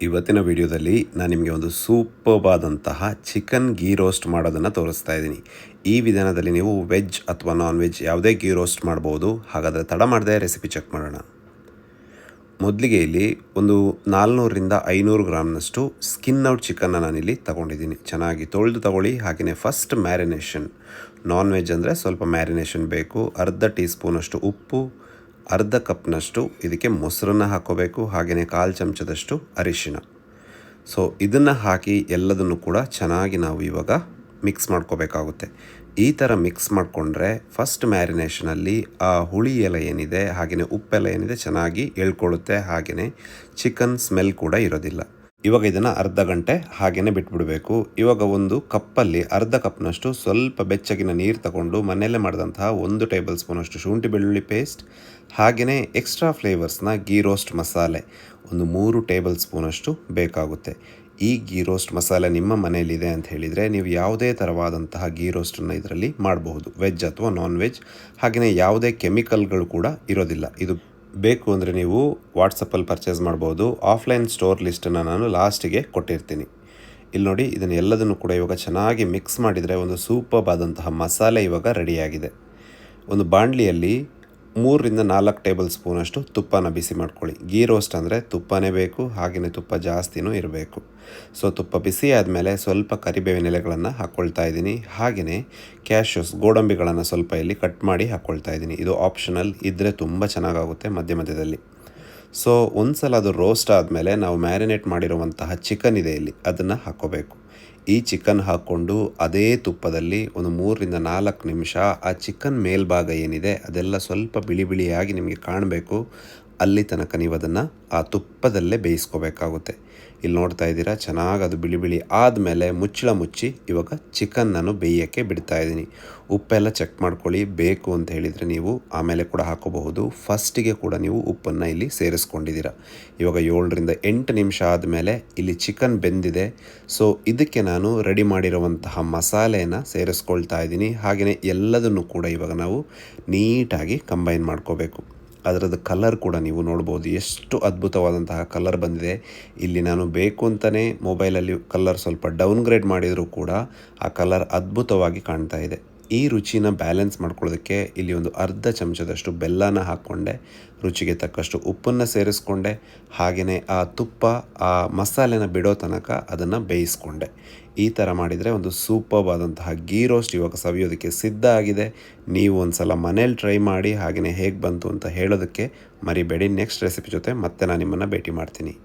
ಇವತ್ತಿನ ವಿಡಿಯೋದಲ್ಲಿ ನಾನು ನಿಮಗೆ ಒಂದು ಸೂಪರ್ಬ್ ಆದಂತಹ ಚಿಕನ್ ಗೀ ರೋಸ್ಟ್ ಮಾಡೋದನ್ನು ತೋರಿಸ್ತಾ ಇದ್ದೀನಿ. ಈ ವಿಧಾನದಲ್ಲಿ ನೀವು ವೆಜ್ ಅಥವಾ ನಾನ್ ವೆಜ್ ಯಾವುದೇ ಗೀ ರೋಸ್ಟ್ ಮಾಡ್ಬೋದು. ಹಾಗಾದರೆ ತಡ ಮಾಡದೆ ರೆಸಿಪಿ ಚೆಕ್ ಮಾಡೋಣ. ಮೊದಲಿಗೆ ಇಲ್ಲಿ ಒಂದು 400ರಿಂದ 500 ಗ್ರಾಮ್ನಷ್ಟು ಸ್ಕಿನ್ ಔಟ್ ಚಿಕನ್ನ ನಾನಿಲ್ಲಿ ತಗೊಂಡಿದ್ದೀನಿ. ಚೆನ್ನಾಗಿ ತೊಳೆದು ತಗೊಳ್ಳಿ. ಹಾಗೆಯೇ ಫಸ್ಟ್ ಮ್ಯಾರಿನೇಷನ್, ನಾನ್ ವೆಜ್ ಅಂದರೆ ಸ್ವಲ್ಪ ಮ್ಯಾರಿನೇಷನ್ ಬೇಕು. ಅರ್ಧ ಟೀ ಸ್ಪೂನಷ್ಟು ಉಪ್ಪು, ಅರ್ಧ ಕಪ್ನಷ್ಟು ಇದಕ್ಕೆ ಮೊಸರನ್ನು ಹಾಕೋಬೇಕು. ಹಾಗೆಯೇ 1/4 ಚಮಚದಷ್ಟು ಅರಿಶಿನ. ಸೊ ಇದನ್ನು ಹಾಕಿ ಎಲ್ಲದನ್ನು ಕೂಡ ಚೆನ್ನಾಗಿ ನಾವು ಇವಾಗ ಮಿಕ್ಸ್ ಮಾಡ್ಕೋಬೇಕಾಗುತ್ತೆ. ಈ ಥರ ಮಿಕ್ಸ್ ಮಾಡಿಕೊಂಡ್ರೆ ಫಸ್ಟ್ ಮ್ಯಾರಿನೇಷನಲ್ಲಿ ಆ ಹುಳಿ ಎಲ್ಲ ಏನಿದೆ ಹಾಗೆಯೇ ಉಪ್ಪೆಲ್ಲ ಏನಿದೆ ಚೆನ್ನಾಗಿ ಎಳ್ಕೊಳ್ಳುತ್ತೆ. ಹಾಗೆಯೇ ಚಿಕನ್ ಸ್ಮೆಲ್ ಕೂಡ ಇರೋದಿಲ್ಲ. ಇವಾಗ ಇದನ್ನು ಅರ್ಧ ಗಂಟೆ ಹಾಗೆಯೇ ಬಿಟ್ಬಿಡಬೇಕು. ಇವಾಗ ಒಂದು ಕಪ್ಪಲ್ಲಿ ಅರ್ಧ ಕಪ್ನಷ್ಟು ಸ್ವಲ್ಪ ಬೆಚ್ಚಗಿನ ನೀರು ತಗೊಂಡು ಮನೆಯಲ್ಲೇ ಮಾಡಿದಂತಹ 1 ಟೇಬಲ್ ಸ್ಪೂನಷ್ಟು ಶುಂಠಿ ಬೆಳ್ಳುಳ್ಳಿ ಪೇಸ್ಟ್, ಹಾಗೆಯೇ ಎಕ್ಸ್ಟ್ರಾ ಫ್ಲೇವರ್ಸ್ನ ಗೀ ರೋಸ್ಟ್ ಮಸಾಲೆ ಒಂದು 3 ಟೇಬಲ್ ಸ್ಪೂನಷ್ಟು ಬೇಕಾಗುತ್ತೆ. ಈ ಗೀ ರೋಸ್ಟ್ ಮಸಾಲೆ ನಿಮ್ಮ ಮನೆಯಲ್ಲಿದೆ ಅಂತ ಹೇಳಿದರೆ ನೀವು ಯಾವುದೇ ಥರವಾದಂತಹ ಗೀ ರೋಸ್ಟನ್ನು ಇದರಲ್ಲಿ ಮಾಡಬಹುದು, ವೆಜ್ ಅಥವಾ ನಾನ್ ವೆಜ್. ಹಾಗೆಯೇ ಯಾವುದೇ ಕೆಮಿಕಲ್ಗಳು ಕೂಡ ಇರೋದಿಲ್ಲ. ಇದು ಬೇಕು ಅಂದರೆ ನೀವು ವಾಟ್ಸಪ್ಪಲ್ಲಿ ಪರ್ಚೇಸ್ ಮಾಡ್ಬೋದು. ಆಫ್ಲೈನ್ ಸ್ಟೋರ್ ಲಿಸ್ಟನ್ನು ನಾನು ಲಾಸ್ಟಿಗೆ ಕೊಟ್ಟಿರ್ತೀನಿ. ಇಲ್ಲಿ ನೋಡಿ, ಇದನ್ನು ಎಲ್ಲದನ್ನು ಕೂಡ ಇವಾಗ ಚೆನ್ನಾಗಿ ಮಿಕ್ಸ್ ಮಾಡಿದರೆ ಒಂದು ಸೂಪರ್ಬ್ ಆದಂತಹ ಮಸಾಲೆ ಇವಾಗ ರೆಡಿಯಾಗಿದೆ. ಒಂದು ಬಾಣಲಿಯಲ್ಲಿ 3ರಿಂದ 4 ಟೇಬಲ್ ಸ್ಪೂನಷ್ಟು ತುಪ್ಪನ ಬಿಸಿ ಮಾಡ್ಕೊಳ್ಳಿ. ಗೀ ರೋಸ್ಟ್ ಅಂದರೆ ತುಪ್ಪನೇ ಬೇಕು, ಹಾಗೆಯೇ ತುಪ್ಪ ಜಾಸ್ತಿನೂ ಇರಬೇಕು. ಸೊ ತುಪ್ಪ ಬಿಸಿ ಆದಮೇಲೆ ಸ್ವಲ್ಪ ಕರಿಬೇವಿನ ಎಲೆಗಳನ್ನು ಹಾಕ್ಕೊಳ್ತಾ ಇದ್ದೀನಿ. ಹಾಗೆಯೇ ಕ್ಯಾಶ್ಯೂಸ್, ಗೋಡಂಬಿಗಳನ್ನು ಸ್ವಲ್ಪ ಇಲ್ಲಿ ಕಟ್ ಮಾಡಿ ಹಾಕ್ಕೊಳ್ತಾ ಇದ್ದೀನಿ. ಇದು ಆಪ್ಷನಲ್, ಇದ್ದರೆ ತುಂಬ ಚೆನ್ನಾಗಾಗುತ್ತೆ ಮಧ್ಯದಲ್ಲಿ. ಸೊ ಒಂದು ಸಲ ಅದು ರೋಸ್ಟ್ ಆದಮೇಲೆ ನಾವು ಮ್ಯಾರಿನೇಟ್ ಮಾಡಿರುವಂತಹ ಚಿಕನ್ ಇದೆ ಇಲ್ಲಿ, ಅದನ್ನು ಹಾಕ್ಕೋಬೇಕು. ಈ ಚಿಕನ್ ಹಾಕ್ಕೊಂಡು ಅದೇ ತುಪ್ಪದಲ್ಲಿ ಒಂದು 3ರಿಂದ 4 ನಿಮಿಷ ಆ ಚಿಕನ್ ಮೇಲ್ಭಾಗ ಏನಿದೆ ಅದೆಲ್ಲ ಸ್ವಲ್ಪ ಬಿಳಿ ಬಿಳಿಯಾಗಿ ನಿಮಗೆ ಕಾಣಬೇಕು. ಅಲ್ಲಿ ತನಕ ನೀವು ಅದನ್ನು ಆ ತುಪ್ಪದಲ್ಲೇ ಬೇಯಿಸ್ಕೋಬೇಕಾಗುತ್ತೆ. ಇಲ್ಲಿ ನೋಡ್ತಾ ಇದ್ದೀರಾ, ಚೆನ್ನಾಗಿ ಅದು ಬಿಳಿ ಬಿಳಿ ಆದಮೇಲೆ ಮುಚ್ಚಳ ಮುಚ್ಚಿ ಇವಾಗ ಚಿಕನ್ ನಾನು ಬೇಯೋಕ್ಕೆ ಬಿಡ್ತಾ ಇದ್ದೀನಿ. ಉಪ್ಪೆಲ್ಲ ಚೆಕ್ ಮಾಡ್ಕೊಳ್ಳಿ. ಬೇಕು ಅಂತ ಹೇಳಿದರೆ ನೀವು ಆಮೇಲೆ ಕೂಡ ಹಾಕೋಬಹುದು. ಫಸ್ಟಿಗೆ ಕೂಡ ನೀವು ಉಪ್ಪನ್ನು ಇಲ್ಲಿ ಸೇರಿಸ್ಕೊಂಡಿದ್ದೀರಾ. ಇವಾಗ 7ರಿಂದ 8 ನಿಮಿಷ ಆದಮೇಲೆ ಇಲ್ಲಿ ಚಿಕನ್ ಬೆಂದಿದೆ. ಸೊ ಇದಕ್ಕೆ ನಾನು ರೆಡಿ ಮಾಡಿರುವಂತಹ ಮಸಾಲೆಯನ್ನು ಸೇರಿಸ್ಕೊಳ್ತಾ ಇದ್ದೀನಿ. ಹಾಗೆಯೇ ಎಲ್ಲದನ್ನು ಕೂಡ ಇವಾಗ ನಾವು ನೀಟಾಗಿ ಕಂಬೈನ್ ಮಾಡ್ಕೋಬೇಕು. ಅದರದ್ದು ಕಲರ್ ಕೂಡ ನೀವು ನೋಡ್ಬೋದು, ಎಷ್ಟು ಅದ್ಭುತವಾದಂತಹ ಕಲರ್ ಬಂದಿದೆ. ಇಲ್ಲಿ ನಾನು ಬೇಕು ಅಂತಲೇ ಮೊಬೈಲಲ್ಲಿ ಕಲರ್ ಸ್ವಲ್ಪ ಡೌನ್ಗ್ರೇಡ್ ಮಾಡಿದರೂ ಕೂಡ ಆ ಕಲರ್ ಅದ್ಭುತವಾಗಿ ಕಾಣ್ತಾ ಇದೆ. ಈ ರುಚಿನ ಬ್ಯಾಲೆನ್ಸ್ ಮಾಡ್ಕೊಳ್ಳೋದಕ್ಕೆ ಇಲ್ಲಿ ಒಂದು ಅರ್ಧ ಚಮಚದಷ್ಟು ಬೆಲ್ಲನ ಹಾಕ್ಕೊಂಡೆ, ರುಚಿಗೆ ತಕ್ಕಷ್ಟು ಉಪ್ಪನ್ನು ಸೇರಿಸ್ಕೊಂಡೆ. ಹಾಗೆಯೇ ಆ ತುಪ್ಪ ಆ ಮಸಾಲೆನ ಬಿಡೋ ತನಕ ಅದನ್ನು ಬೇಯಿಸ್ಕೊಂಡೆ. ಈ ಥರ ಮಾಡಿದರೆ ಒಂದು ಸೂಪರ್ಬ್ ಆದಂತಹ ಗೀ ರೋಸ್ಟ್ ಇವಾಗ ಸವಿಯೋದಕ್ಕೆ ಸಿದ್ಧ ಆಗಿದೆ. ನೀವು ಒಂದು ಸಲ ಮನೇಲಿ ಟ್ರೈ ಮಾಡಿ, ಹಾಗೆಯೇ ಹೇಗೆ ಬಂತು ಅಂತ ಹೇಳೋದಕ್ಕೆ ಮರಿಬೇಡಿ. ನೆಕ್ಸ್ಟ್ ರೆಸಿಪಿ ಜೊತೆ ಮತ್ತೆ ನಾನು ನಿಮ್ಮನ್ನು ಭೇಟಿ ಮಾಡ್ತೀನಿ.